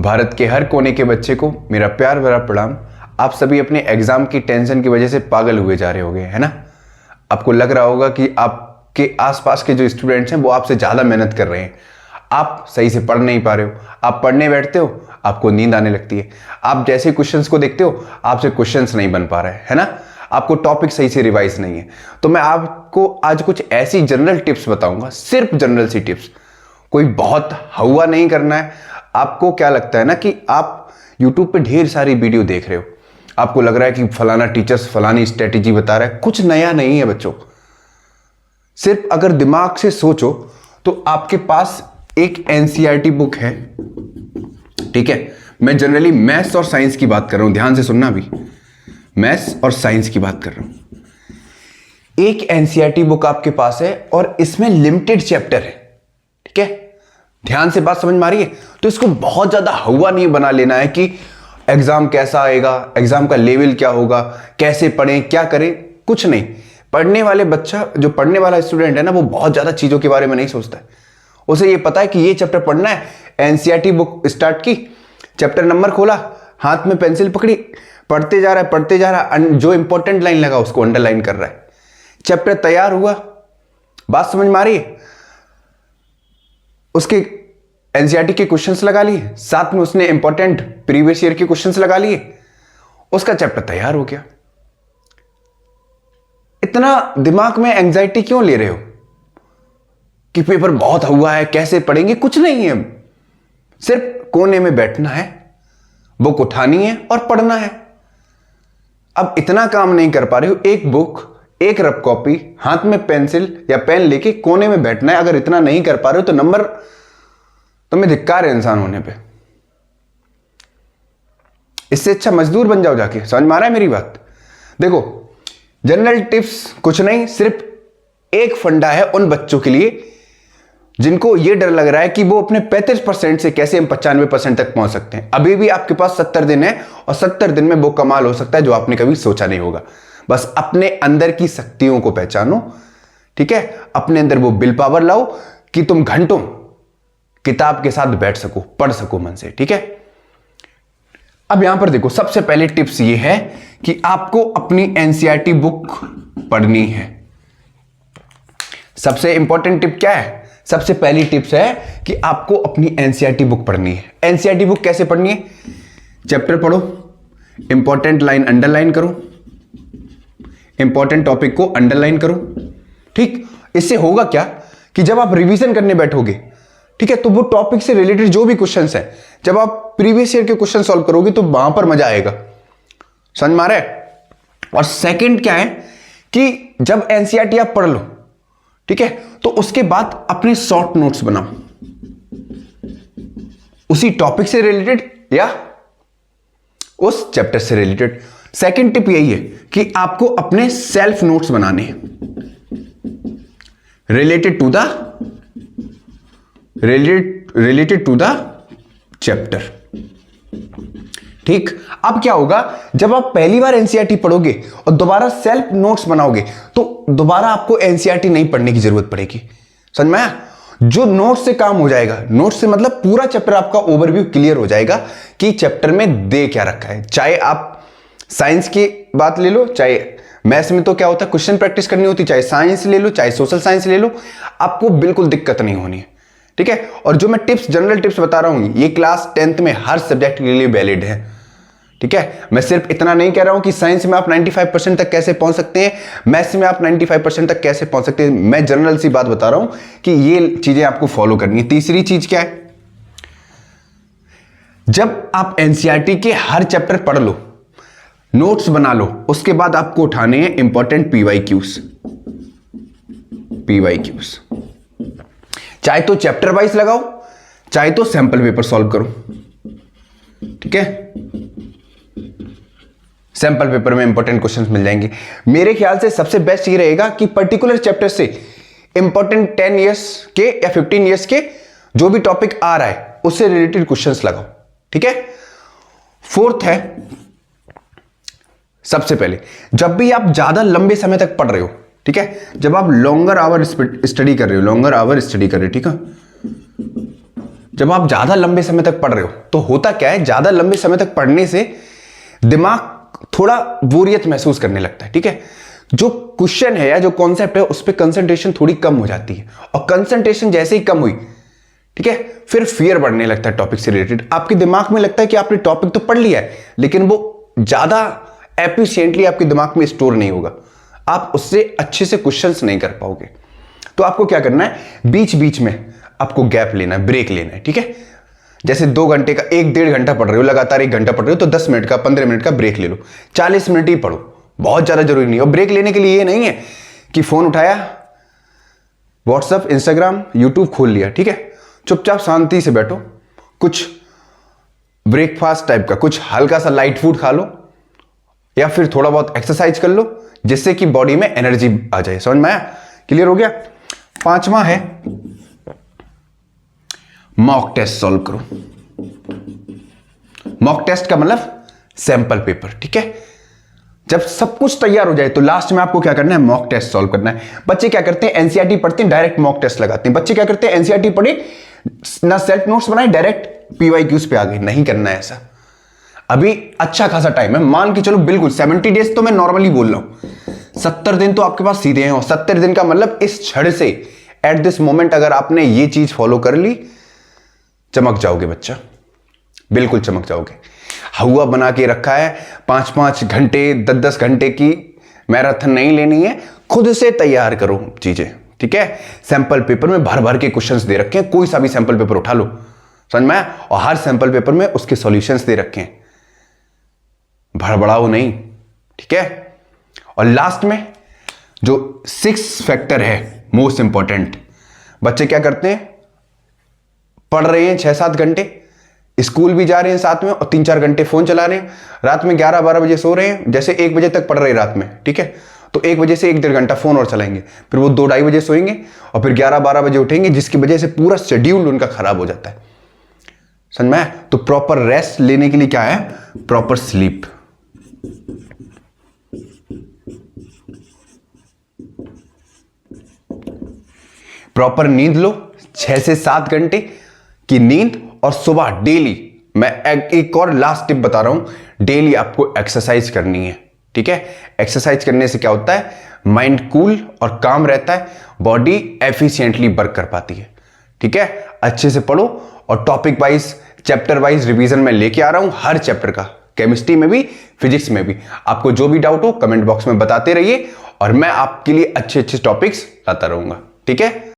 भारत के हर कोने के बच्चे को मेरा प्यार भरा प्रणाम। आप सभी अपने एग्जाम की टेंशन की वजह से पागल हुए जा रहे होंगे, है ना। आपको लग रहा होगा कि आपके आसपास के जो स्टूडेंट्स हैं वो आपसे ज़्यादा मेहनत कर रहे हैं, आप सही से पढ़ नहीं पा रहे हो। आप पढ़ने बैठते हो, आपको नींद आने लगती है। आप जैसे क्वेश्चंस को देखते हो, आपसे क्वेश्चंस नहीं बन पा रहे हैं, है ना। आपको टॉपिक सही से रिवाइज नहीं है। तो मैं आपको आज कुछ ऐसी जनरल टिप्स बताऊंगा, सिर्फ जनरल सी टिप्स। कोई बहुत हवा नहीं करना है। आपको क्या लगता है ना कि आप YouTube पे ढेर सारी वीडियो देख रहे हो, आपको लग रहा है कि फलाना टीचर्स फलानी स्ट्रेटेजी बता रहा है। कुछ नया नहीं है बच्चों। सिर्फ अगर दिमाग से सोचो तो आपके पास एक NCERT बुक है, ठीक है। मैं जनरली मैथ्स और साइंस की बात कर रहा हूं, ध्यान से सुनना। अभी मैथ्स और साइंस की बात कर रहा हूं। एक NCERT बुक आपके पास है और इसमें लिमिटेड चैप्टर है, ठीक है। ध्यान से बात समझ में आ रही है। तो इसको बहुत ज्यादा हवा नहीं बना लेना है कि एग्जाम कैसा आएगा, एग्जाम का लेवल क्या होगा, कैसे पढ़ें, क्या करें। कुछ नहीं। पढ़ने वाले बच्चा, जो पढ़ने वाला स्टूडेंट है ना, वो बहुत ज्यादा चीजों के बारे में नहीं सोचता है। उसे ये पता है कि ये चैप्टर पढ़ना है। NCERT बुक स्टार्ट की, चैप्टर नंबर खोला, हाथ में पेंसिल पकड़ी, पढ़ते जा रहा है, जो इंपॉर्टेंट लाइन लगा उसको अंडरलाइन कर रहा है। चैप्टर तैयार हुआ, बात समझ में आ रही है। उसके NCERT के क्वेश्चंस लगा लिए, साथ में उसने इंपॉर्टेंट प्रीवियस ईयर के क्वेश्चंस लगा लिए, उसका चैप्टर तैयार हो गया। इतना दिमाग में एंजाइटी क्यों ले रहे हो कि पेपर बहुत हुआ है, कैसे पढ़ेंगे। कुछ नहीं है, सिर्फ कोने में बैठना है, बुक उठानी है और पढ़ना है। अब इतना काम नहीं कर पा रहे हो, एक बुक, एक रफ कॉपी, हाथ में पेंसिल या पेन लेके कोने में बैठना है। अगर इतना नहीं कर पा रहे हो तो नंबर, तुम्हें धिक्कार है इंसान होने पे। इससे अच्छा मजदूर बन जाओ जाके। समझ में आ रहा है मेरी बात। देखो, जनरल टिप्स कुछ नहीं, सिर्फ एक फंडा है उन बच्चों के लिए जिनको यह डर लग रहा है कि वो अपने 35% से कैसे हम 95% तक पहुंच सकते हैं। अभी भी आपके पास 70 दिन है और 70 दिन में वो कमाल हो सकता है जो आपने कभी सोचा नहीं होगा। बस अपने अंदर की शक्तियों को पहचानो, ठीक है। अपने अंदर वो विल पावर लाओ कि तुम घंटों किताब के साथ बैठ सको, पढ़ सको मन से, ठीक है। अब यहां पर देखो, सबसे पहले टिप्स ये है कि आपको अपनी NCERT बुक पढ़नी है। सबसे इंपॉर्टेंट टिप क्या है? सबसे पहली टिप्स है कि आपको अपनी NCERT बुक पढ़नी है। NCERT बुक कैसे पढ़नी है? चैप्टर पढ़ो, इंपॉर्टेंट लाइन अंडरलाइन करो, इंपॉर्टेंट टॉपिक को अंडरलाइन करो, ठीक। इससे होगा क्या कि जब आप रिवीजन करने बैठोगे, ठीक है, तो वो टॉपिक से रिलेटेड जो भी क्वेश्चंस है, जब आप प्रीवियस ईयर के क्वेश्चन सॉल्व करोगे तो वहां पर मजा आएगा। समझ में आ रहा है। और सेकंड क्या है कि जब NCERT आप पढ़ लो, ठीक है, तो उसके बाद अपने शॉर्ट नोट्स बनाओ उसी टॉपिक से रिलेटेड या उस चैप्टर से रिलेटेड। सेकंड टिप यही है कि आपको अपने सेल्फ नोट्स बनाने हैं रिलेटेड टू द चैप्टर, ठीक। अब क्या होगा, जब आप पहली बार NCERT पढ़ोगे और दोबारा सेल्फ नोट्स बनाओगे तो दोबारा आपको NCERT नहीं पढ़ने की जरूरत पड़ेगी। समझ में आया? जो नोट्स से काम हो जाएगा, नोट्स से मतलब पूरा चैप्टर आपका ओवरव्यू क्लियर हो जाएगा कि चैप्टर में दे क्या रखा है। चाहे आप साइंस की बात ले लो, चाहे मैथ्स में तो क्या होता है क्वेश्चन प्रैक्टिस करनी होती, चाहे साइंस ले लो, चाहे सोशल साइंस ले लो, आपको बिल्कुल दिक्कत नहीं होनी है, ठीक है। और जो मैं टिप्स, जनरल टिप्स बता रहा हूं, ये क्लास 10th में हर सब्जेक्ट के लिए वैलिड है, ठीक है। मैं सिर्फ इतना नहीं कह रहा हूं कि साइंस में आप 95% तक कैसे पहुंच सकते हैं, मैथ्स में आप 95% तक कैसे पहुंच सकते हैं। मैं जनरल सी बात बता रहा हूं कि ये चीजें आपको फॉलो करनी है। तीसरी चीज क्या है, जब आप NCERT के हर चैप्टर पढ़ लो, नोट्स बना लो, उसके बाद आपको उठाने हैं इंपॉर्टेंट PYQs। चाहे तो चैप्टर वाइज लगाओ, चाहे तो सैंपल पेपर सॉल्व करो, ठीक है। सैंपल पेपर में इंपॉर्टेंट क्वेश्चंस मिल जाएंगे। मेरे ख्याल से सबसे बेस्ट ये रहेगा कि पर्टिकुलर चैप्टर से इंपॉर्टेंट 10 इयर्स के या 15 इयर्स के जो भी टॉपिक आ रहा है उससे रिलेटेड क्वेश्चंस लगाओ, ठीक है। फोर्थ है, सबसे पहले जब भी आप ज्यादा लंबे समय तक पढ़ रहे हो, ठीक है, जब आप लॉन्गर आवर स्टडी कर रहे हो, ठीक है, जब आप ज़्यादा लंबे समय तक पढ़ रहे हो तो होता क्या है, ज़्यादा लंबे समय तक पढ़ने से दिमाग थोड़ा बोरियत महसूस करने लगता है। ठीक है, जो क्वेश्चन है या जो कॉन्सेप्ट है उस पर कंसंट्रेशन थोड़ी कम हो जाती है, और कंसंट्रेशन जैसे ही कम हुई, ठीक है, फिर फियर बढ़ने लगता है टॉपिक से रिलेटेड। आपके दिमाग में लगता है कि आपने टॉपिक तो पढ़ लिया है, लेकिन वो ज़्यादा एफिशिएंटली आपके दिमाग में स्टोर नहीं होगा, आप उससे अच्छे से क्वेश्चंस नहीं कर पाओगे। तो आपको क्या करना है, बीच बीच में आपको गैप लेना है, ब्रेक लेना है। ठीक है, जैसे 2 घंटे का 1-1.5 घंटा पढ़ रहे हो, लगातार 1 घंटा पढ़ रहे हो, तो 10 मिनट का 15 मिनट का ब्रेक ले लो, 40 मिनट ही पढ़ो, बहुत ज़्यादा जरूरी नहीं। और ब्रेक लेने के लिए ये नहीं है कि फ़ोन उठाया, व्हाट्सअप, इंस्टाग्राम, यूट्यूब खोल लिया। ठीक है, चुपचाप शांति से बैठो, कुछ ब्रेकफास्ट टाइप का कुछ हल्का सा लाइट फूड खा लो, या फिर थोड़ा बहुत एक्सरसाइज कर लो, जिससे कि बॉडी में एनर्जी आ जाए। समझ में आया? क्लियर हो गया? 5वां है मॉक टेस्ट सॉल्व करो। मॉक टेस्ट का मतलब सैंपल पेपर। ठीक है, जब सब कुछ तैयार हो जाए तो लास्ट में आपको क्या करना है, मॉक टेस्ट सॉल्व करना है। बच्चे क्या करते हैं, एनसीईआरटी पढ़ते हैं, डायरेक्ट मॉक टेस्ट लगाते हैं। बच्चे क्या करते हैं, एनसीईआरटी पढ़े ना, सेल्फ नोट्स बनाए, डायरेक्ट पीवाईक्यूज पे आ गए। नहीं करना है ऐसा। अभी अच्छा खासा टाइम है, मान के चलो बिल्कुल 70 डेज तो मैं नॉर्मली बोल रहा हूं, 70 दिन तो आपके पास सीधे हैं। और 70 दिन का मतलब इस क्षण से, एट दिस मोमेंट अगर आपने ये चीज फॉलो कर ली, चमक जाओगे बच्चा, बिल्कुल चमक जाओगे। हवा बना के रखा है, 5-5 घंटे 10-10 घंटे की मैराथन नहीं लेनी है, खुद से तैयार करो चीजें। ठीक है, सैंपल पेपर में भर भर के क्वेश्चंस दे रखे हैं, कोई सा भी सैंपल पेपर उठा लो, समझ में आया? और हर सैंपल पेपर में उसके सॉल्यूशंस दे रखे हैं, भड़बड़ाओ नहीं। ठीक है, और लास्ट में जो 6 फैक्टर है मोस्ट इंपॉर्टेंट, बच्चे क्या करते हैं, पढ़ रहे हैं 6-7 घंटे, स्कूल भी जा रहे हैं साथ में, और 3-4 घंटे फोन चला रहे हैं, रात में 11-12 बजे सो रहे हैं, जैसे 1 बजे तक पढ़ रहे हैं रात में। ठीक है, तो 1 बजे से 1-1.5 घंटा फोन और चलाएंगे, फिर वो 2-2:30 बजे सोएंगे, और फिर 11-12 बजे उठेंगे, जिसकी वजह से पूरा शेड्यूल उनका खराब हो जाता है। समझ में आया? तो प्रॉपर रेस्ट लेने के लिए क्या है, प्रॉपर स्लीप। प्रॉपर नींद लो, 6 से 7 घंटे की नींद, और सुबह डेली, मैं एक और लास्ट टिप बता रहा हूं, डेली आपको एक्सरसाइज करनी है। ठीक है, एक्सरसाइज करने से क्या होता है, माइंड कूल और काम रहता है, बॉडी एफिशिएंटली वर्क कर पाती है। ठीक है, अच्छे से पढ़ो, और topic wise, chapter wise revision में लेके आ रहा हूं हर चैप्टर का, केमिस्ट्री में भी, फिजिक्स में भी। आपको जो भी डाउट हो कमेंट बॉक्स में बताते रहिए, और मैं आपके लिए अच्छे अच्छे टॉपिक्स लाता रहूंगा। ठीक है।